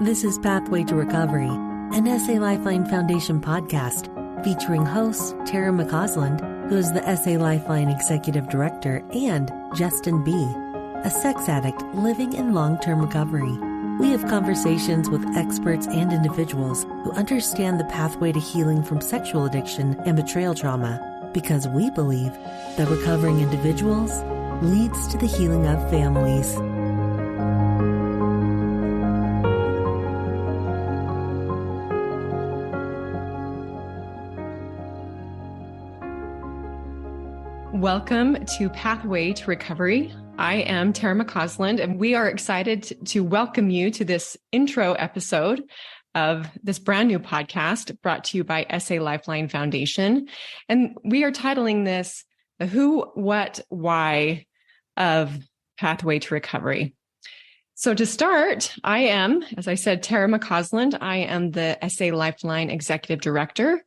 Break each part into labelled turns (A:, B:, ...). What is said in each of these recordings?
A: This is Pathway to Recovery, an S.A. Lifeline Foundation podcast featuring hosts Tara McCausland, who is the S.A. Lifeline Executive Director, and Justin B., a sex addict living in long-term recovery. We have conversations with experts and individuals who understand the pathway to healing from sexual addiction and betrayal trauma, because we believe that recovering individuals leads to the healing of families.
B: Welcome to Pathway to Recovery. I am Tara McCausland, and we are excited to welcome you to this intro episode of this brand new podcast brought to you by S.A. Lifeline Foundation. And we are titling this The Who, What, Why of Pathway to Recovery. So to start, I am, as I said, Tara McCausland. I am the S.A. Lifeline Executive Director.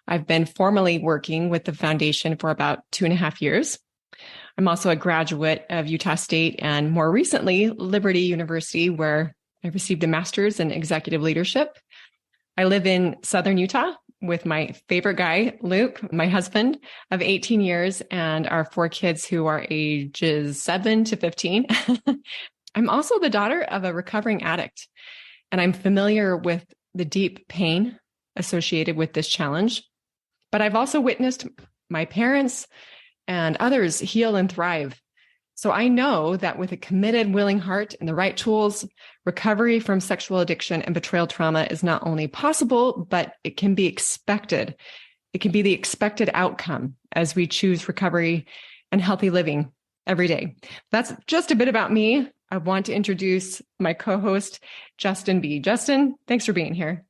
B: I've been formally working with the foundation for about 2.5 years. I'm also a graduate of Utah State and more recently, Liberty University, where I received a master's in executive leadership. I live in Southern Utah with my favorite guy, Luke, my husband of 18 years, and our 4 kids who are ages 7 to 15. I'm also the daughter of a recovering addict, and I'm familiar with the deep pain associated with this challenge. But I've also witnessed my parents and others heal and thrive. So I know that with a committed, willing heart and the right tools, recovery from sexual addiction and betrayal trauma is not only possible, but it can be expected. It can be the expected outcome as we choose recovery and healthy living every day. That's just a bit about me. I want to introduce my co-host, Justin B. Justin, thanks for being here.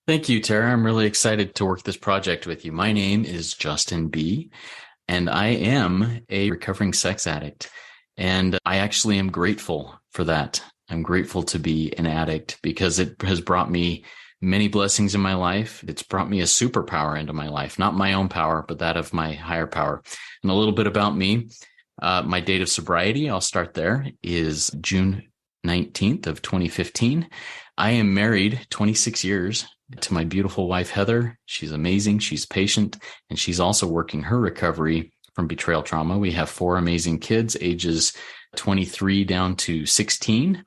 C: Thank you, Tara. I'm really excited to work this project with you. My name is Justin B., and I am a recovering sex addict. And I actually am grateful for that. I'm grateful to be an addict because it has brought me many blessings in my life. It's brought me a superpower into my life, not my own power, but that of my higher power. And a little bit about me. My date of sobriety, I'll start there, is June 19th of 2015. I am married 26 years to my beautiful wife, Heather. She's amazing. She's patient, and she's also working her recovery from betrayal trauma. We have 4 amazing kids, ages 23 down to 16.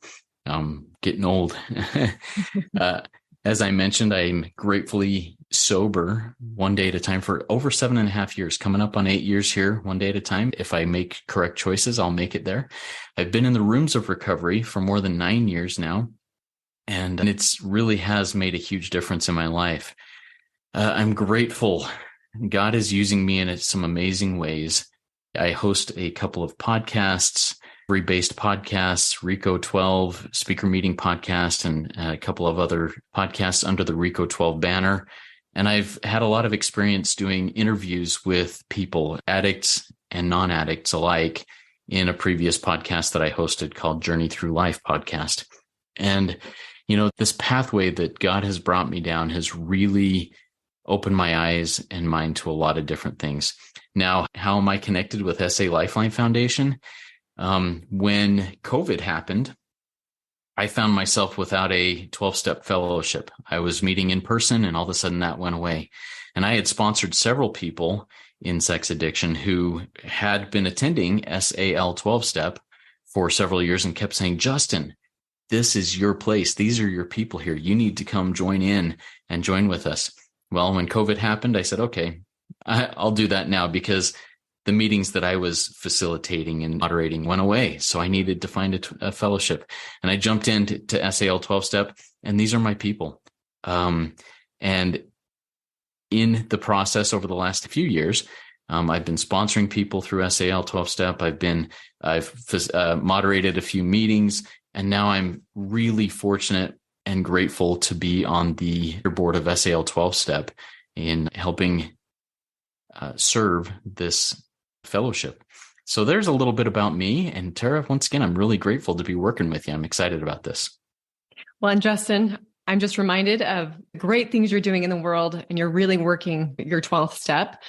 C: Getting old. As I mentioned, I'm gratefully sober one day at a time for over 7.5 years, coming up on 8 years here, one day at a time. If I make correct choices, I'll make it there. I've been in the rooms of recovery for more than 9 years now. And it's really has made a huge difference in my life. I'm grateful. God is using me in some amazing ways. I host a couple of podcasts, based podcasts, RICO 12 speaker meeting podcast, and a couple of other podcasts under the RICO 12 banner. And I've had a lot of experience doing interviews with people, addicts and non-addicts alike, in a previous podcast that I hosted called Journey Through Life podcast. And this pathway that God has brought me down has really opened my eyes and mind to a lot of different things. Now, how am I connected with S.A. Lifeline Foundation? When COVID happened, I found myself without a 12-step fellowship. I was meeting in person, and all of a sudden that went away. And I had sponsored several people in sex addiction who had been attending SAL 12-step for several years and kept saying, Justin, this is your place. These are your people here. You need to come join in and join with us. Well, when COVID happened, I said, okay, I'll do that now because the meetings that I was facilitating and moderating went away. So I needed to find a fellowship. And I jumped into SAL 12-step, and these are my people. And in the process over the last few years, I've been sponsoring people through SAL 12-step. I've moderated a few meetings. And now I'm really fortunate and grateful to be on the board of SAL 12-step in helping serve this fellowship. So there's a little bit about me. And Tara, once again, I'm really grateful to be working with you. I'm excited about this.
B: Well, and Justin, I'm just reminded of great things you're doing in the world, and you're really working your 12th step.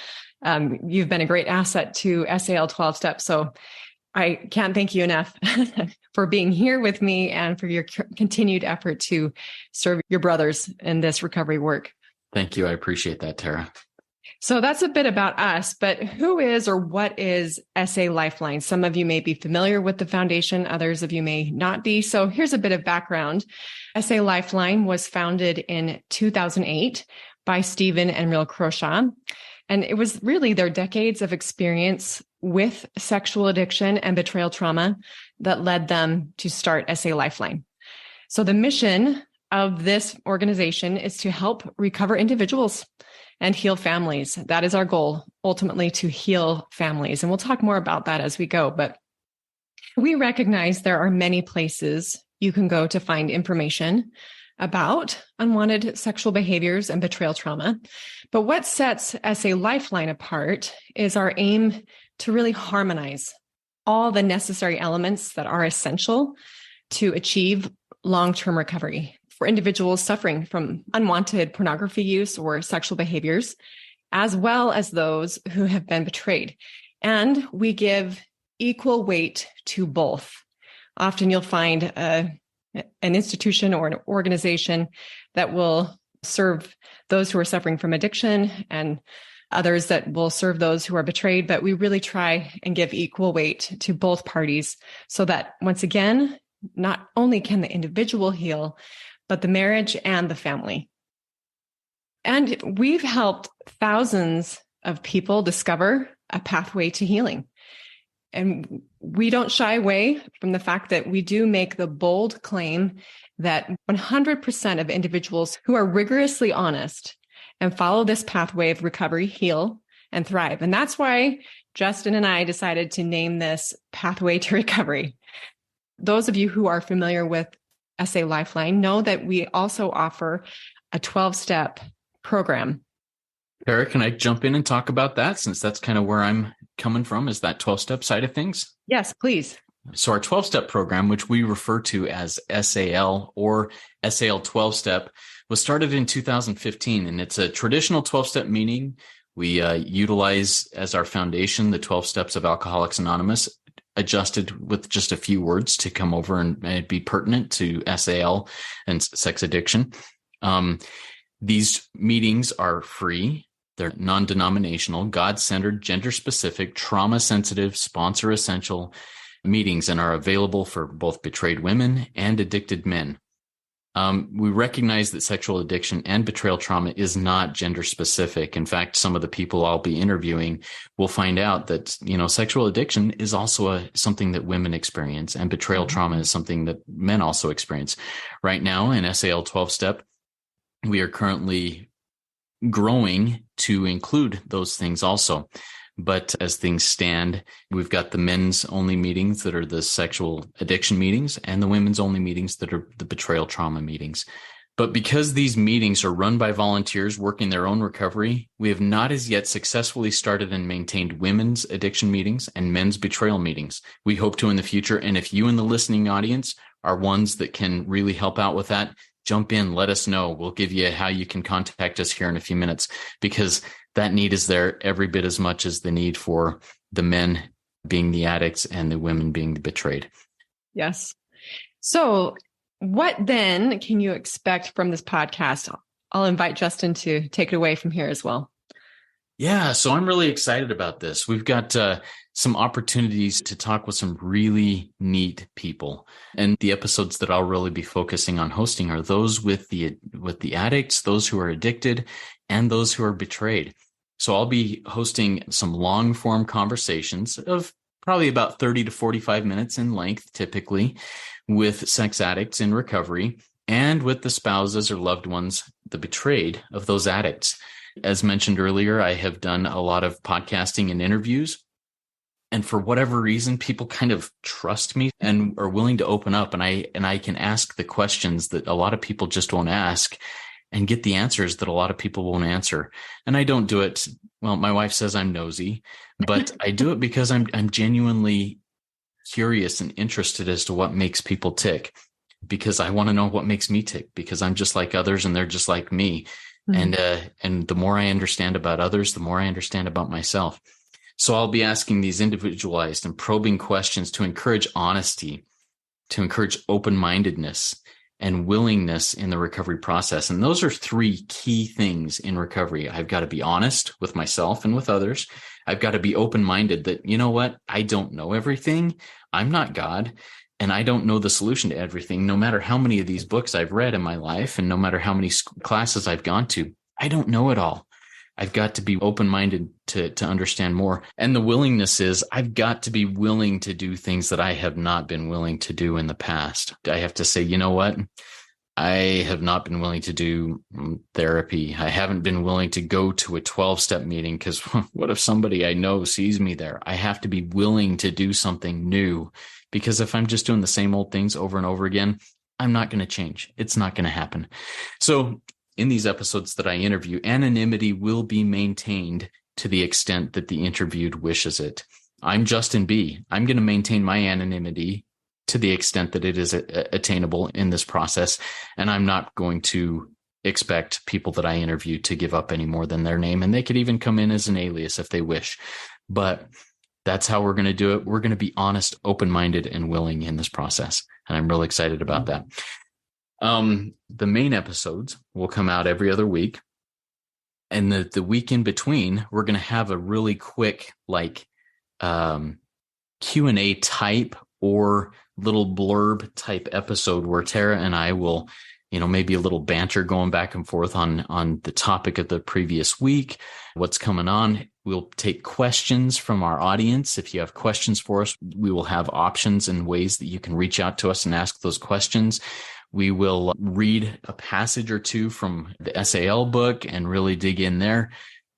B: You've been a great asset to SAL 12-step. So I can't thank you enough for being here with me and for your continued effort to serve your brothers in this recovery work.
C: Thank you. I appreciate that, Tara.
B: So that's a bit about us, but who is or what is S.A. Lifeline? Some of you may be familiar with the foundation, others of you may not be. So here's a bit of background. S.A. Lifeline was founded in 2008 by Stephen and Real Croshaw. And it was really their decades of experience with sexual addiction and betrayal trauma that led them to start S.A. Lifeline. So the mission of this organization is to help recover individuals and heal families. That is our goal, ultimately to heal families. And we'll talk more about that as we go. But we recognize there are many places you can go to find information about unwanted sexual behaviors and betrayal trauma. But what sets S.A. Lifeline apart is our aim to really harmonize all the necessary elements that are essential to achieve long-term recovery for individuals suffering from unwanted pornography use or sexual behaviors, as well as those who have been betrayed. And we give equal weight to both. Often you'll find an institution or an organization that will serve those who are suffering from addiction and others that will serve those who are betrayed. But we really try and give equal weight to both parties so that, once again, not only can the individual heal, but the marriage and the family. And we've helped thousands of people discover a pathway to healing. And we don't shy away from the fact that we do make the bold claim that 100% of individuals who are rigorously honest and follow this pathway of recovery heal and thrive. And that's why Justin and I decided to name this Pathway to Recovery. Those of you who are familiar with S.A. Lifeline know that we also offer a 12-step program.
C: Tara, can I jump in and talk about that, since that's kind of where I'm coming from, is that 12-step side of things?
B: Yes, please.
C: So our 12-step program, which we refer to as SAL or SAL 12-step, was started in 2015, and it's a traditional 12-step meeting. We utilize as our foundation the 12 steps of Alcoholics Anonymous, adjusted with just a few words to come over and be pertinent to SAL and sex addiction. These meetings are free. They're non-denominational, God-centered, gender-specific, trauma-sensitive, sponsor-essential meetings, and are available for both betrayed women and addicted men. We recognize that sexual addiction and betrayal trauma is not gender specific. In fact, some of the people I'll be interviewing will find out that, sexual addiction is also something that women experience, and betrayal trauma is something that men also experience. Right now in SAL 12-step, we are currently growing to include those things also. But as things stand, we've got the men's only meetings that are the sexual addiction meetings, and the women's only meetings that are the betrayal trauma meetings. But because these meetings are run by volunteers working their own recovery, we have not as yet successfully started and maintained women's addiction meetings and men's betrayal meetings. We hope to in the future. And if you in the listening audience are ones that can really help out with that, jump in, let us know. We'll give you how you can contact us here in a few minutes, because that need is there every bit as much as the need for the men being the addicts and the women being the betrayed.
B: Yes. So what then can you expect from this podcast? I'll invite Justin to take it away from here as well.
C: Yeah, so I'm really excited about this. We've got some opportunities to talk with some really neat people. And the episodes that I'll really be focusing on hosting are those with the addicts, those who are addicted, and those who are betrayed. So I'll be hosting some long form conversations of probably about 30 to 45 minutes in length, typically, with sex addicts in recovery and with the spouses or loved ones, the betrayed of those addicts. As mentioned earlier, I have done a lot of podcasting and interviews. And for whatever reason, people kind of trust me and are willing to open up. And I can ask the questions that a lot of people just won't ask, and get the answers that a lot of people won't answer. And I don't do it. Well, my wife says I'm nosy, but I do it because I'm genuinely curious and interested as to what makes people tick, because I want to know what makes me tick, because I'm just like others and they're just like me. Mm-hmm. And the more I understand about others, the more I understand about myself. So I'll be asking these individualized and probing questions to encourage honesty to encourage open-mindedness and willingness in the recovery process. And those are three key things in recovery. I've got to be honest with myself and with others. I've got to be open-minded that, you know what? I don't know everything. I'm not God, and I don't know the solution to everything. No matter how many of these books I've read in my life, and no matter how many classes I've gone to, I don't know it all. I've got to be open-minded to understand more. And the willingness is I've got to be willing to do things that I have not been willing to do in the past. I have to say, you know what? I have not been willing to do therapy. I haven't been willing to go to a 12-step meeting because what if somebody I know sees me there? I have to be willing to do something new, because if I'm just doing the same old things over and over again, I'm not going to change. It's not going to happen. So in these episodes that I interview, anonymity will be maintained to the extent that the interviewed wishes it. I'm Justin B. I'm going to maintain my anonymity to the extent that it is attainable in this process. And I'm not going to expect people that I interview to give up any more than their name. And they could even come in as an alias if they wish. But that's how we're going to do it. We're going to be honest, open-minded, and willing in this process. And I'm really excited about that. The main episodes will come out every other week. And the week in between, we're going to have a really quick, Q&A type or little blurb type episode where Tara and I will, maybe a little banter going back and forth on the topic of the previous week, what's coming on. We'll take questions from our audience. If you have questions for us, we will have options and ways that you can reach out to us and ask those questions. We will read a passage or two from the SAL book and really dig in there.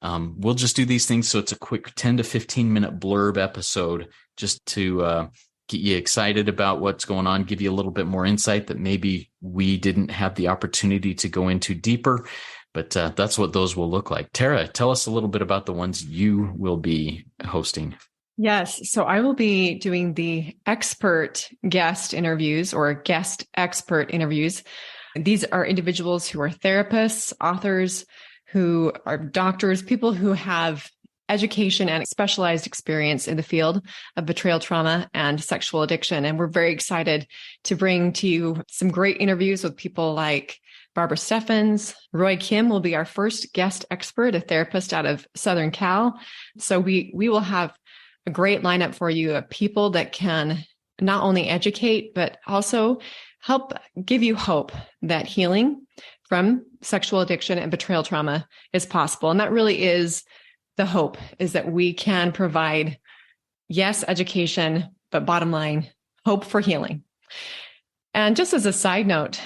C: We'll just do these things so it's a quick 10 to 15 minute blurb episode just to get you excited about what's going on, give you a little bit more insight that maybe we didn't have the opportunity to go into deeper. But that's what those will look like. Tara, tell us a little bit about the ones you will be hosting.
B: Yes. So I will be doing the expert guest interviews or guest expert interviews. These are individuals who are therapists, authors, who are doctors, people who have education and specialized experience in the field of betrayal trauma and sexual addiction. And we're very excited to bring to you some great interviews with people like Barbara Steffens. Roy Kim will be our first guest expert, a therapist out of Southern Cal. So we will have a great lineup for you of people that can not only educate, but also help give you hope that healing from sexual addiction and betrayal trauma is possible. And that really is the hope, is that we can provide, yes, education, but bottom line, hope for healing. And just as a side note,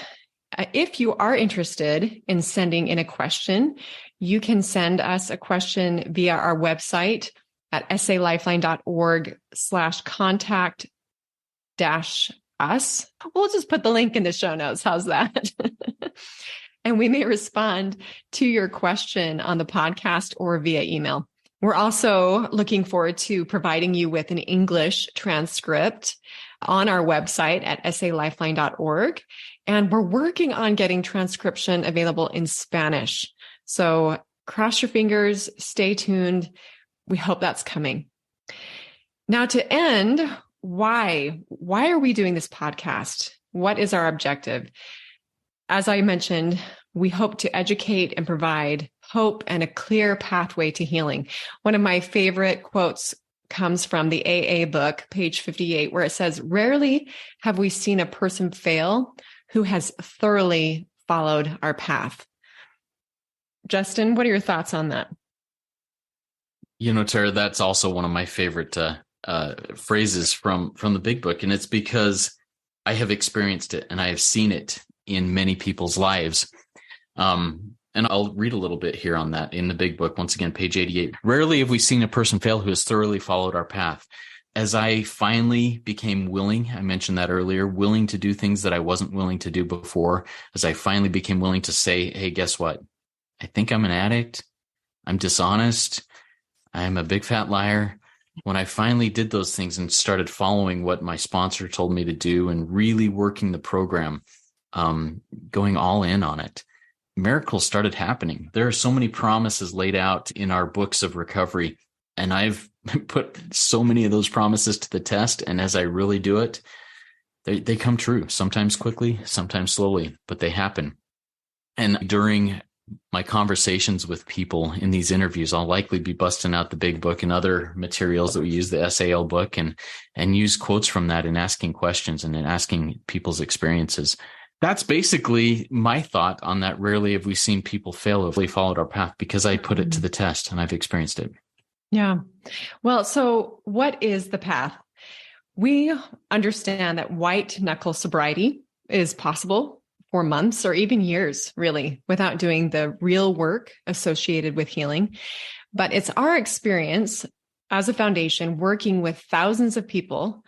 B: if you are interested in sending in a question, you can send us a question via our website at salifeline.org/contact-us. We'll just put the link in the show notes. How's that? And we may respond to your question on the podcast or via email. We're also looking forward to providing you with an English transcript on our website at salifeline.org. And we're working on getting transcription available in Spanish. So cross your fingers, stay tuned. We hope that's coming. Now to end, why are we doing this podcast? What is our objective? As I mentioned, we hope to educate and provide hope and a clear pathway to healing. One of my favorite quotes comes from the AA book, page 58, where it says, "Rarely have we seen a person fail who has thoroughly followed our path." Justin, what are your thoughts on that?
C: Tara, that's also one of my favorite phrases from the big book. And it's because I have experienced it and I have seen it in many people's lives. And I'll read a little bit here on that in the big book. Once again, page 88. "Rarely have we seen a person fail who has thoroughly followed our path. As I finally became willing, I mentioned that earlier, willing to do things that I wasn't willing to do before, as I finally became willing to say, hey, guess what? I think I'm an addict. I'm dishonest. I'm a big fat liar." When I finally did those things and started following what my sponsor told me to do and really working the program, going all in on it, miracles started happening. There are so many promises laid out in our books of recovery, and I've put so many of those promises to the test. And as I really do it, They come true, sometimes quickly, sometimes slowly, but they happen. And during my conversations with people in these interviews, I'll likely be busting out the big book and other materials that we use, the SAL book, and use quotes from that and asking questions and then asking people's experiences. That's basically my thought on that. Rarely have we seen people fail if they followed our path, because I put it to the test and I've experienced it.
B: Yeah. Well, so what is the path? We understand that white knuckle sobriety is possible for months or even years, really, without doing the real work associated with healing. But it's our experience as a foundation working with thousands of people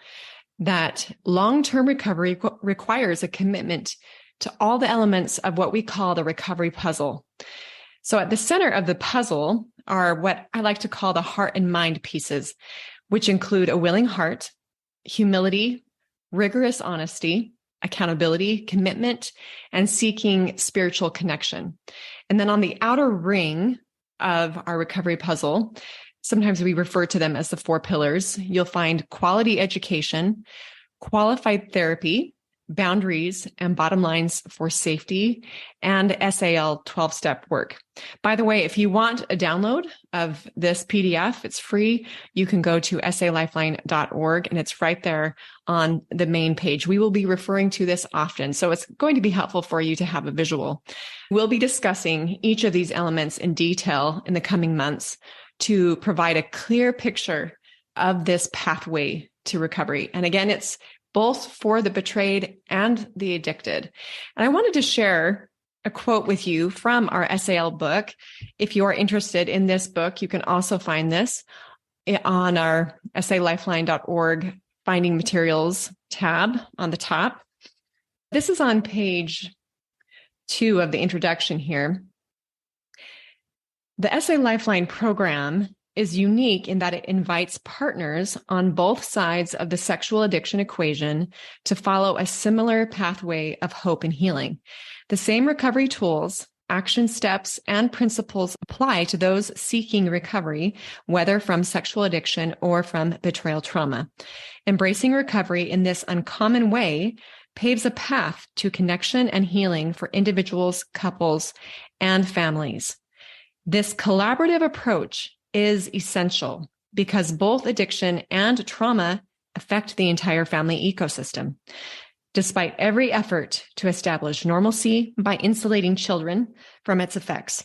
B: that long-term recovery requires a commitment to all the elements of what we call the recovery puzzle. So at the center of the puzzle are what I like to call the heart and mind pieces, which include a willing heart, humility, rigorous honesty, accountability, commitment, and seeking spiritual connection. And then on the outer ring of our recovery puzzle, sometimes we refer to them as the 4 pillars. You'll find quality education, qualified therapy, boundaries, and bottom lines for safety, and SAL 12-step work. By the way, if you want a download of this PDF, it's free. You can go to salifeline.org, and it's right there on the main page. We will be referring to this often, so it's going to be helpful for you to have a visual. We'll be discussing each of these elements in detail in the coming months to provide a clear picture of this pathway to recovery. And again, it's both for the betrayed and the addicted. And I wanted to share a quote with you from our SAL book. If you are interested in this book, you can also find this on our salifeline.org Finding Materials tab on the top. This is on page 2 of the introduction here. The SA Lifeline program is unique in that it invites partners on both sides of the sexual addiction equation to follow a similar pathway of hope and healing. The same recovery tools, action steps, and principles apply to those seeking recovery, whether from sexual addiction or from betrayal trauma. Embracing recovery in this uncommon way paves a path to connection and healing for individuals, couples, and families. This collaborative approach is essential because both addiction and trauma affect the entire family ecosystem. Despite every effort to establish normalcy by insulating children from its effects,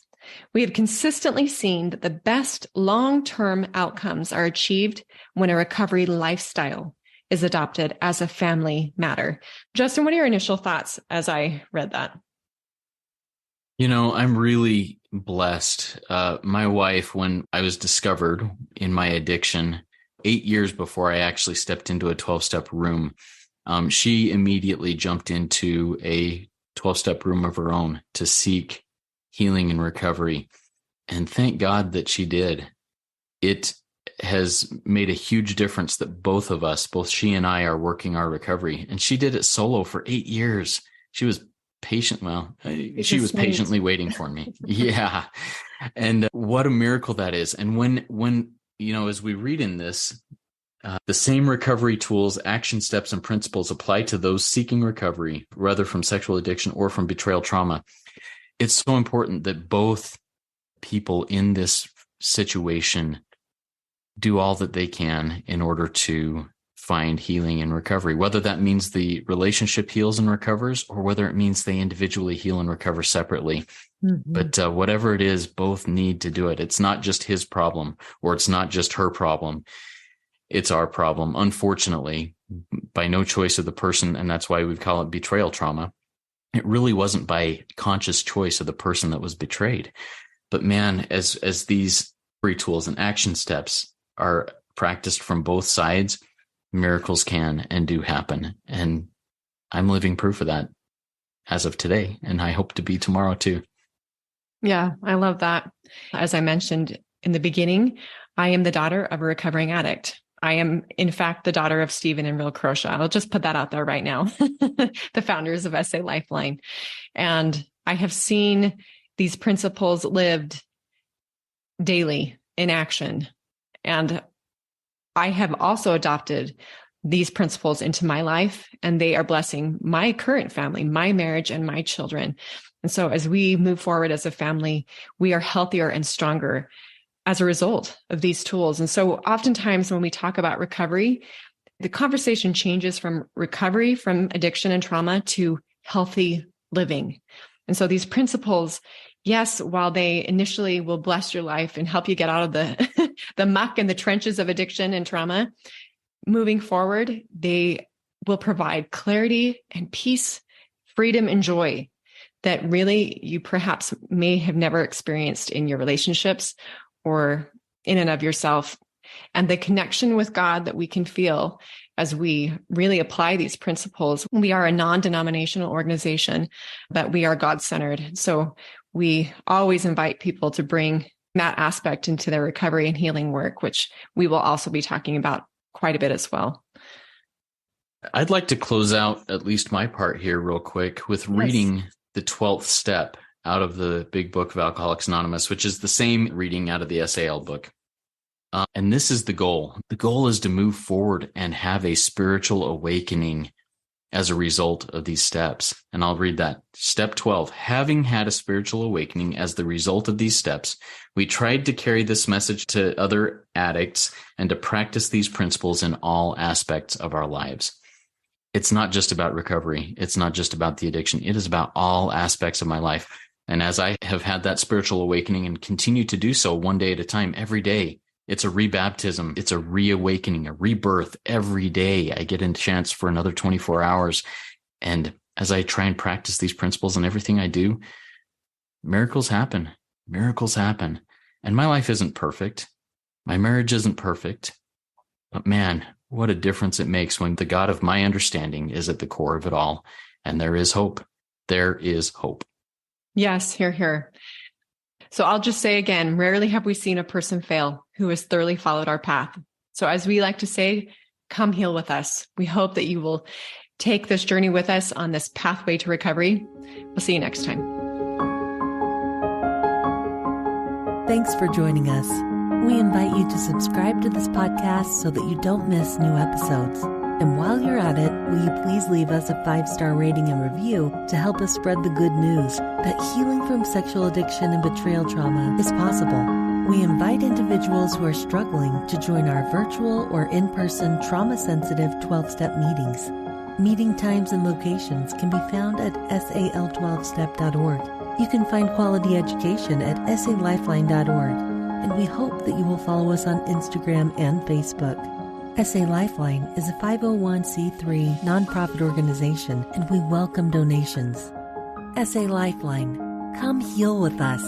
B: we have consistently seen that the best long-term outcomes are achieved when a recovery lifestyle is adopted as a family matter. Justin, what are your initial thoughts as I read that?
C: You know, I'm really blessed. My wife, when I was discovered in my addiction 8 years before I actually stepped into a 12-step room, she immediately jumped into a 12-step room of her own to seek healing and recovery. And thank God that she did. It has made a huge difference that both of us, both she and I, are working our recovery. And she did it solo for 8 years. She was patient. Well, she was patiently waiting for me. Yeah. And what a miracle that is. And when, you know, as we read in this, the same recovery tools, action steps, and principles apply to those seeking recovery, whether from sexual addiction or from betrayal trauma. It's so important that both people in this situation do all that they can in order to find healing and recovery, whether that means the relationship heals and recovers or whether it means they individually heal and recover separately. Mm-hmm. But whatever it is, both need to do it. It's not just his problem or it's not just her problem. It's our problem, unfortunately, by no choice of the person. And that's why we call it betrayal trauma. It really wasn't by conscious choice of the person that was betrayed. But man, as these free tools and action steps are practiced from both sides, miracles can and do happen. And I'm living proof of that as of today. And I hope to be tomorrow too.
B: Yeah, I love that. As I mentioned in the beginning, I am the daughter of a recovering addict. I am, in fact, the daughter of Stephen and Real Crochet. I'll just put that out there right now. The founders of SA Lifeline. And I have seen these principles lived daily in action. And I have also adopted these principles into my life, and they are blessing my current family, my marriage, and my children. And so as we move forward as a family, we are healthier and stronger as a result of these tools. And so oftentimes when we talk about recovery, the conversation changes from recovery from addiction and trauma to healthy living. And so these principles, yes, while they initially will bless your life and help you get out of the muck and the trenches of addiction and trauma, moving forward, they will provide clarity and peace, freedom and joy that really you perhaps may have never experienced in your relationships or in and of yourself. And the connection with God that we can feel as we really apply these principles. We are a non-denominational organization, but we are God-centered. So we always invite people to bring that aspect into their recovery and healing work, which we will also be talking about quite a bit as well.
C: I'd like to close out at least my part here real quick with reading the 12th step out of the big book of Alcoholics Anonymous, which is the same reading out of the S.A. book. And this is the goal. The goal is to move forward and have a spiritual awakening as a result of these steps. And I'll read that. Step 12, having had a spiritual awakening as the result of these steps, we tried to carry this message to other addicts and to practice these principles in all aspects of our lives. It's not just about recovery. It's not just about the addiction. It is about all aspects of my life. And as I have had that spiritual awakening and continue to do so one day at a time, every day, it's a rebaptism. It's a reawakening, a rebirth. Every day I get a chance for another 24 hours. And as I try and practice these principles in everything I do, miracles happen. Miracles happen. And my life isn't perfect. My marriage isn't perfect. But man, what a difference it makes when the God of my understanding is at the core of it all. And there is hope. There is hope.
B: Yes, hear, hear. So I'll just say again, rarely have we seen a person fail who has thoroughly followed our path. So as we like to say, come heal with us. We hope that you will take this journey with us on this pathway to recovery. We'll see you next time.
A: Thanks for joining us. We invite you to subscribe to this podcast so that you don't miss new episodes. And while you're at it, will you please leave us a 5-star rating and review to help us spread the good news that healing from sexual addiction and betrayal trauma is possible. We invite individuals who are struggling to join our virtual or in-person trauma-sensitive 12-step meetings. Meeting times and locations can be found at sal12step.org. You can find quality education at salifeline.org. And we hope that you will follow us on Instagram and Facebook. S.A. Lifeline is a 501c3 nonprofit organization, and we welcome donations. S.A. Lifeline, come heal with us.